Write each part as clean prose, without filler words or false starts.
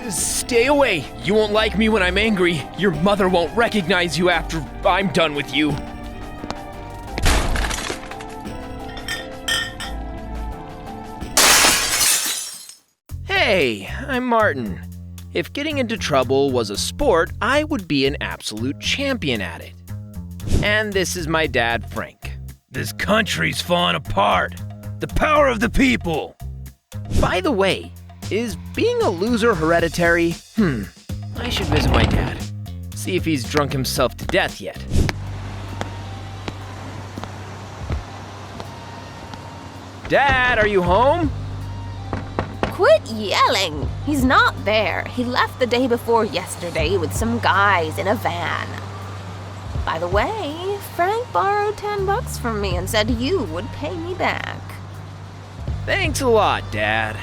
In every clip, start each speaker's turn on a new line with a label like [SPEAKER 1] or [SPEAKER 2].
[SPEAKER 1] Stay away! You won't like me when I'm angry. Your mother won't recognize you after I'm done with you. Hey, I'm Martin. If getting into trouble was a sport, I would be an absolute champion at it. And this is my dad, Frank. This country's falling apart. The power of the people. By the way, is being a loser hereditary? I should visit my dad. See if he's drunk himself to death yet. Dad, are you home?
[SPEAKER 2] Quit yelling! He's not there. He left the day before yesterday with some guys in a van. By the way, Frank borrowed $10 from me and said you would pay me back.
[SPEAKER 1] Thanks a lot, Dad.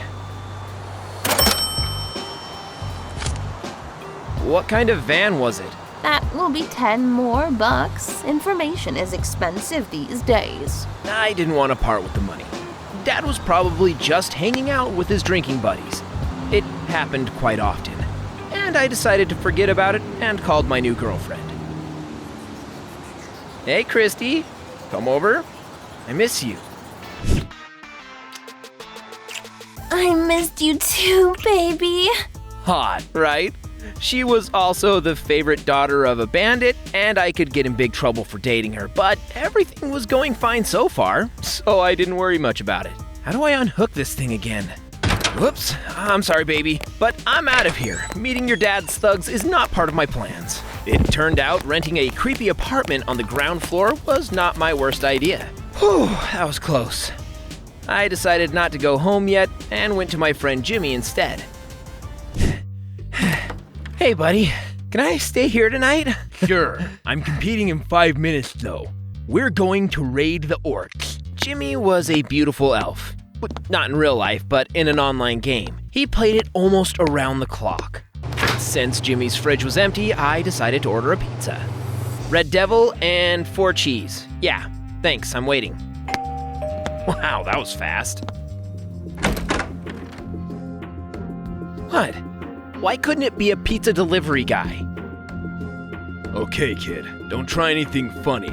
[SPEAKER 1] What kind of van was it?
[SPEAKER 2] That will be $10 more. Information is expensive these days.
[SPEAKER 1] I didn't want to part with the money. Dad was probably just hanging out with his drinking buddies. It happened quite often. And I decided to forget about it and called my new girlfriend. Hey, Christy. Come over. I miss you.
[SPEAKER 2] I missed you too, baby.
[SPEAKER 1] Hot, right? She was also the favorite daughter of a bandit, and I could get in big trouble for dating her, but everything was going fine so far, so I didn't worry much about it. How do I unhook this thing again? Whoops, I'm sorry, baby, but I'm out of here. Meeting your dad's thugs is not part of my plans. It turned out renting a creepy apartment on the ground floor was not my worst idea. Whew, that was close. I decided not to go home yet and went to my friend Jimmy instead. Hey, buddy. Can I stay here tonight? Sure. I'm competing in 5 minutes, though. We're going to raid the orcs. Jimmy was a beautiful elf. Not in real life, but in an online game. He played it almost around the clock. Since Jimmy's fridge was empty, I decided to order a pizza. Red Devil and 4 cheese. Yeah, thanks. I'm waiting. Wow, that was fast. What? Why couldn't it be a pizza delivery guy? Okay, kid. Don't try anything funny.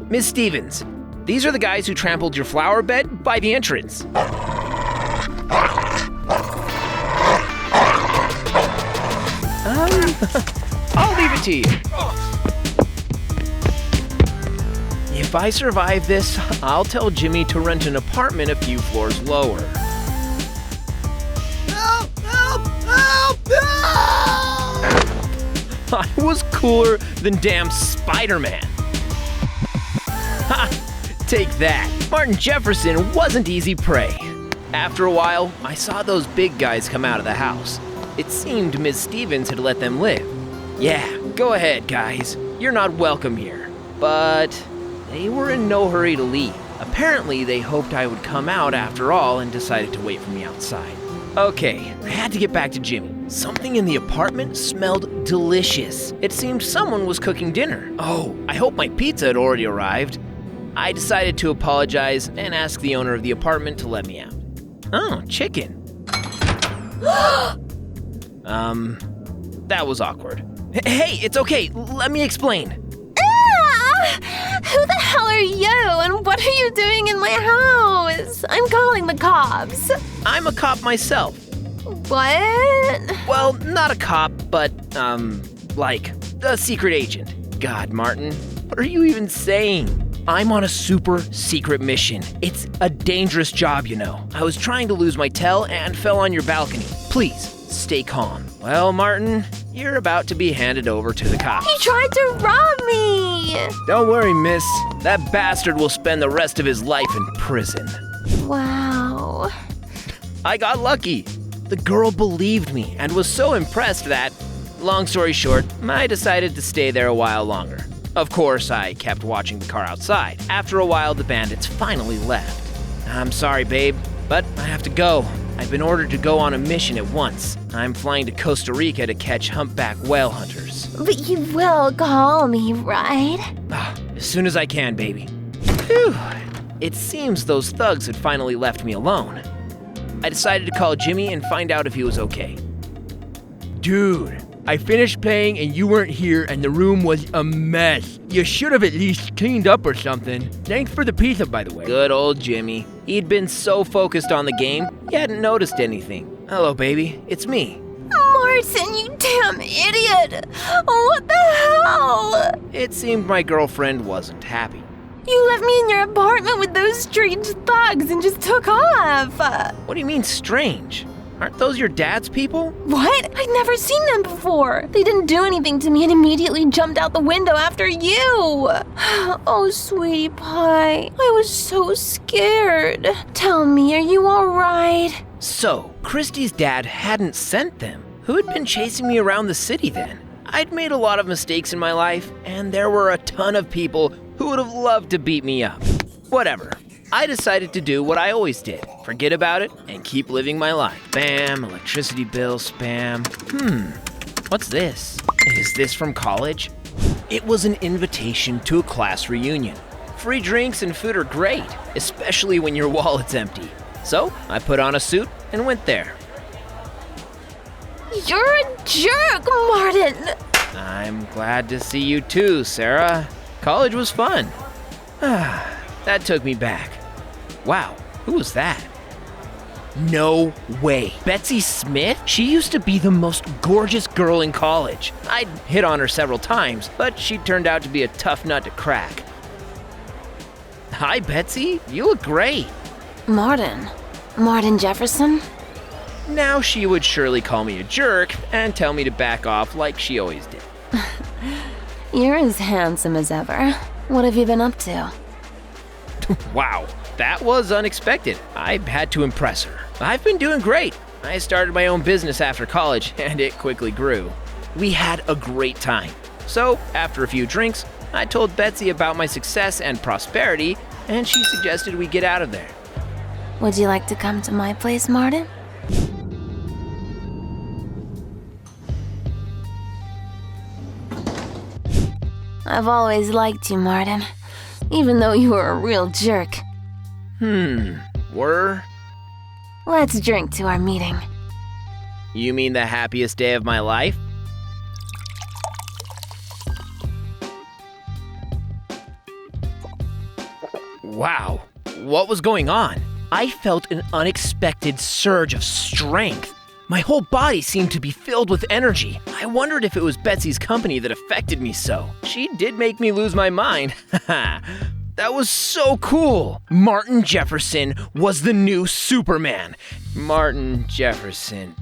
[SPEAKER 1] Miss Stevens, these are the guys who trampled your flower bed by the entrance. I'll leave it to you. If I survive this, I'll tell Jimmy to rent an apartment a few floors lower. I was cooler than damn Spider-Man. Ha! Take that. Martin Jefferson wasn't easy prey. After a while, I saw those big guys come out of the house. It seemed Miss Stevens had let them live. Yeah, go ahead, guys. You're not welcome here. But they were in no hurry to leave. Apparently, they hoped I would come out after all and decided to wait for me outside. Okay, I had to get back to Jimmy. Something in the apartment smelled delicious. It seemed someone was cooking dinner. Oh, I hope my pizza had already arrived. I decided to apologize and ask the owner of the apartment to let me out. Oh, chicken. That was awkward. Hey, it's okay. Let me explain.
[SPEAKER 2] Who the hell are you and what are you doing in my house? I'm calling the cops.
[SPEAKER 1] I'm a cop myself.
[SPEAKER 2] What?
[SPEAKER 1] Well, not a cop, but, like, a secret agent. God, Martin, what are you even saying? I'm on a super secret mission. It's a dangerous job, you know. I was trying to lose my tail and fell on your balcony. Please, stay calm. Well, Martin, you're about to be handed over to the cops.
[SPEAKER 2] He tried to rob me!
[SPEAKER 1] Don't worry, miss. That bastard will spend the rest of his life in prison.
[SPEAKER 2] Wow.
[SPEAKER 1] I got lucky. The girl believed me and was so impressed that, long story short, I decided to stay there a while longer. Of course, I kept watching the car outside. After a while, the bandits finally left. I'm sorry, babe, but I have to go. I've been ordered to go on a mission at once. I'm flying to Costa Rica to catch humpback whale hunters.
[SPEAKER 2] But you will call me, right?
[SPEAKER 1] As soon as I can, baby. Phew. It seems those thugs had finally left me alone. I decided to call Jimmy and find out if he was okay.
[SPEAKER 3] Dude, I finished playing and you weren't here and the room was a mess. You should have at least cleaned up or something. Thanks for the pizza, by the way.
[SPEAKER 1] Good old Jimmy. He'd been so focused on the game, he hadn't noticed anything. Hello, baby. It's me.
[SPEAKER 2] Martin, you damn idiot! What the hell?
[SPEAKER 1] It seemed my girlfriend wasn't happy.
[SPEAKER 2] You left me in your apartment with those strange thugs and just took off.
[SPEAKER 1] What do you mean strange? Aren't those your dad's people?
[SPEAKER 2] What? I'd never seen them before. They didn't do anything to me and immediately jumped out the window after you. Oh, sweetie pie. I was so scared. Tell me, are you all right?
[SPEAKER 1] So, Christy's dad hadn't sent them. Who had been chasing me around the city then? I'd made a lot of mistakes in my life, and there were a ton of people who would have loved to beat me up. Whatever. I decided to do what I always did. Forget about it and keep living my life. Bam, electricity bill, spam. What's this? Is this from college? It was an invitation to a class reunion. Free drinks and food are great, especially when your wallet's empty. So I put on a suit and went there.
[SPEAKER 2] You're a jerk, Martin.
[SPEAKER 1] I'm glad to see you too, Sarah. College was fun. That took me back. Wow, who was that? No way. Betsy Smith? She used to be the most gorgeous girl in college. I'd hit on her several times, but she turned out to be a tough nut to crack. Hi, Betsy. You look great.
[SPEAKER 2] Martin Jefferson?
[SPEAKER 1] Now she would surely call me a jerk and tell me to back off like she always did.
[SPEAKER 2] You're as handsome as ever. What have you been up to?
[SPEAKER 1] Wow, that was unexpected. I had to impress her. I've been doing great. I started my own business after college, and it quickly grew. We had a great time. So, after a few drinks, I told Betsy about my success and prosperity, and she suggested we get out of there.
[SPEAKER 2] Would you like to come to my place, Martin? I've always liked you, Martin. Even though you were a real jerk.
[SPEAKER 1] Were?
[SPEAKER 2] Let's drink to our meeting.
[SPEAKER 1] You mean the happiest day of my life? Wow, what was going on? I felt an unexpected surge of strength. My whole body seemed to be filled with energy. I wondered if it was Betsy's company that affected me so. She did make me lose my mind. That was so cool. Martin Jefferson was the new Superman. Martin Jefferson.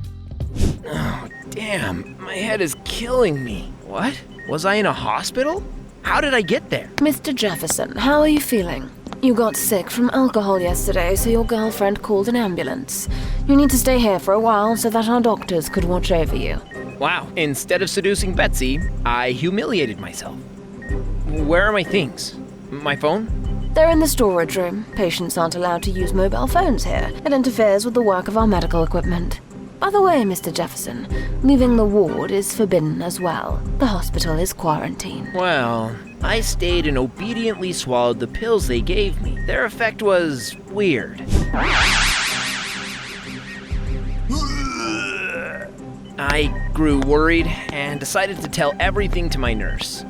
[SPEAKER 1] Oh, damn. My head is killing me. What? Was I in a hospital? How did I get there?
[SPEAKER 2] Mr. Jefferson, how are you feeling? You got sick from alcohol yesterday, so your girlfriend called an ambulance. You need to stay here for a while so that our doctors could watch over you.
[SPEAKER 1] Wow, instead of seducing Betsy, I humiliated myself. Where are my things? My phone?
[SPEAKER 2] They're in the storage room. Patients aren't allowed to use mobile phones here. It interferes with the work of our medical equipment. By the way, Mr. Jefferson, leaving the ward is forbidden as well. The hospital is quarantined.
[SPEAKER 1] Well, I stayed and obediently swallowed the pills they gave me. Their effect was weird. I grew worried and decided to tell everything to my nurse.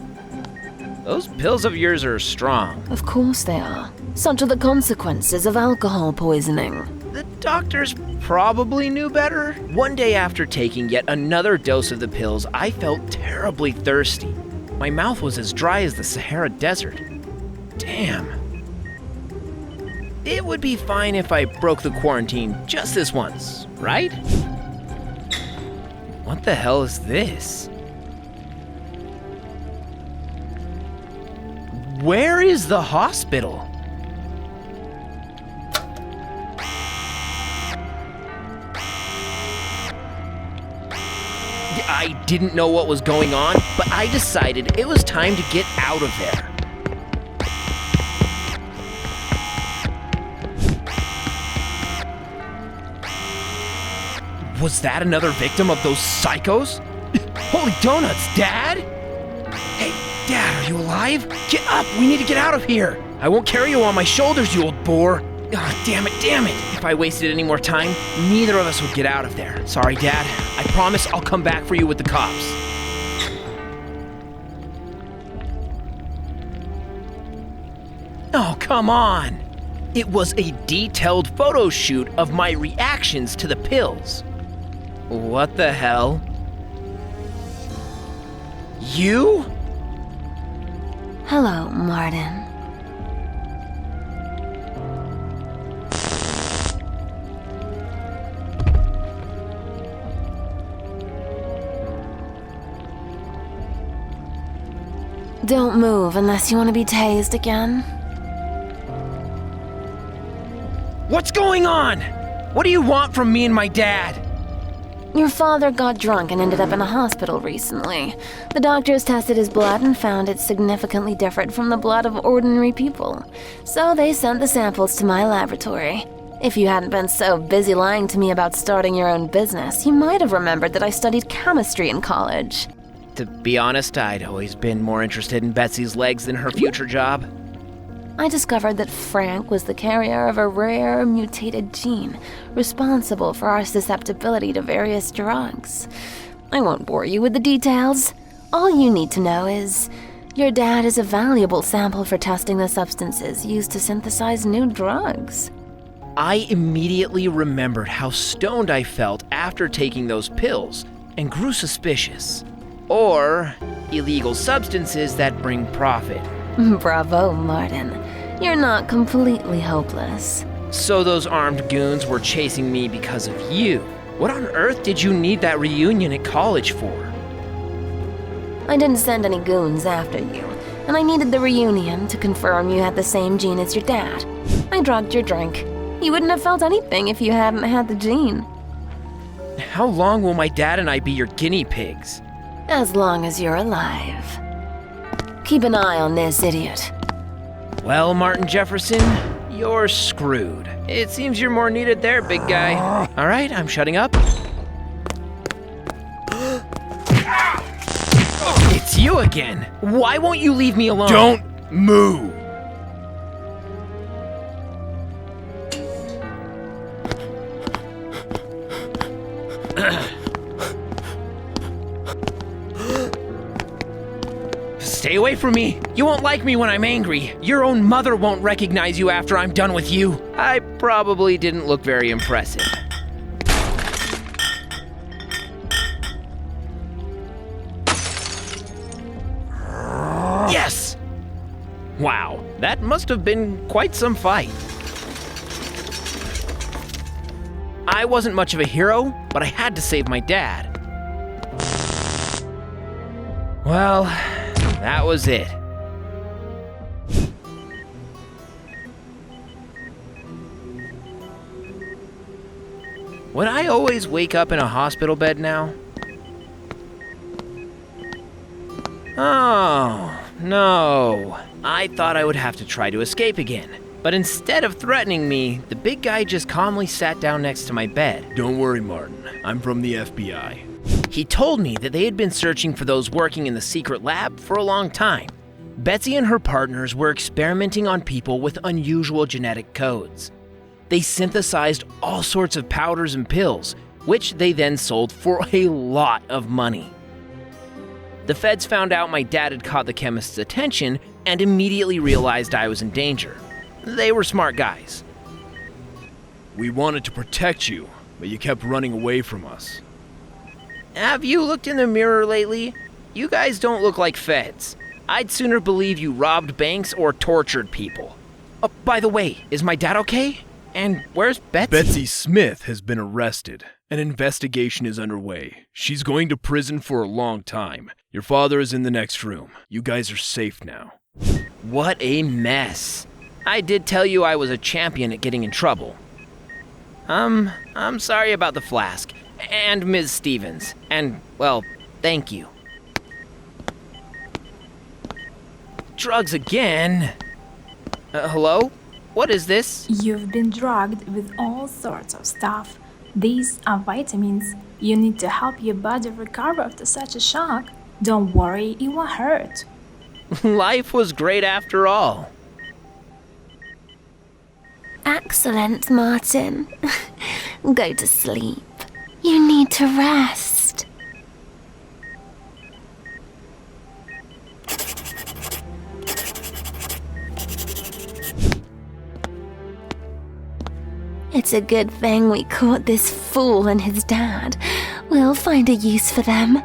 [SPEAKER 1] Those pills of yours are strong.
[SPEAKER 2] Of course they are. Such are the consequences of alcohol poisoning.
[SPEAKER 1] The doctors probably knew better. One day after taking yet another dose of the pills, I felt terribly thirsty. My mouth was as dry as the Sahara Desert. Damn. It would be fine if I broke the quarantine just this once, right? What the hell is this? Where is the hospital? I didn't know what was going on, but I decided it was time to get out of there. Was that another victim of those psychos? Holy donuts, Dad! Hey, Dad, are you alive? Get up, we need to get out of here! I won't carry you on my shoulders, you old bore. Damn it. If I wasted any more time, neither of us would get out of there. Sorry, Dad. I promise I'll come back for you with the cops. Oh, come on. It was a detailed photo shoot of my reactions to the pills. What the hell? You?
[SPEAKER 2] Hello, Martin. Don't move unless you want to be tased again.
[SPEAKER 1] What's going on? What do you want from me and my dad?
[SPEAKER 2] Your father got drunk and ended up in a hospital recently. The doctors tested his blood and found it significantly different from the blood of ordinary people. So they sent the samples to my laboratory. If you hadn't been so busy lying to me about starting your own business, you might have remembered that I studied chemistry in college.
[SPEAKER 1] To be honest, I'd always been more interested in Betsy's legs than her future job.
[SPEAKER 2] I discovered that Frank was the carrier of a rare mutated gene responsible for our susceptibility to various drugs. I won't bore you with the details. All you need to know is your dad is a valuable sample for testing the substances used to synthesize new drugs.
[SPEAKER 1] I immediately remembered how stoned I felt after taking those pills and grew suspicious. Or illegal substances that bring profit.
[SPEAKER 2] Bravo, Martin. You're not completely hopeless.
[SPEAKER 1] So those armed goons were chasing me because of you. What on earth did you need that reunion at college for?
[SPEAKER 2] I didn't send any goons after you, and I needed the reunion to confirm you had the same gene as your dad. I drugged your drink. You wouldn't have felt anything if you hadn't had the gene.
[SPEAKER 1] How long will my dad and I be your guinea pigs?
[SPEAKER 2] As long as you're alive. Keep an eye on this idiot.
[SPEAKER 1] Well, Martin Jefferson, you're screwed. It seems you're more needed there, big guy. All right, I'm shutting up. It's you again. Why won't you leave me alone?
[SPEAKER 3] Don't move!
[SPEAKER 1] Stay away from me. You won't like me when I'm angry. Your own mother won't recognize you after I'm done with you. I probably didn't look very impressive. Yes! Wow, that must have been quite some fight. I wasn't much of a hero, but I had to save my dad. Well, that was it. Would I always wake up in a hospital bed now? Oh, no. I thought I would have to try to escape again. But instead of threatening me, the big guy just calmly sat down next to my bed.
[SPEAKER 3] Don't worry, Martin. I'm from the FBI.
[SPEAKER 1] He told me that they had been searching for those working in the secret lab for a long time. Betsy and her partners were experimenting on people with unusual genetic codes. They synthesized all sorts of powders and pills, which they then sold for a lot of money. The feds found out my dad had caught the chemist's attention and immediately realized I was in danger. They were smart guys.
[SPEAKER 3] We wanted to protect you, but you kept running away from us.
[SPEAKER 1] Have you looked in the mirror lately? You guys don't look like feds. I'd sooner believe you robbed banks or tortured people. Oh, by the way, is my dad okay? And where's Betsy?
[SPEAKER 3] Betsy Smith has been arrested. An investigation is underway. She's going to prison for a long time. Your father is in the next room. You guys are safe now.
[SPEAKER 1] What a mess. I did tell you I was a champion at getting in trouble. I'm sorry about the flask. And Ms. Stevens. And, well, thank you. Drugs again? Hello? What is this?
[SPEAKER 4] You've been drugged with all sorts of stuff. These are vitamins. You need to help your body recover after such a shock. Don't worry, it won't hurt.
[SPEAKER 1] Life was great after all.
[SPEAKER 2] Excellent, Martin. Go to sleep. You need to rest. It's a good thing we caught this fool and his dad. We'll find a use for them.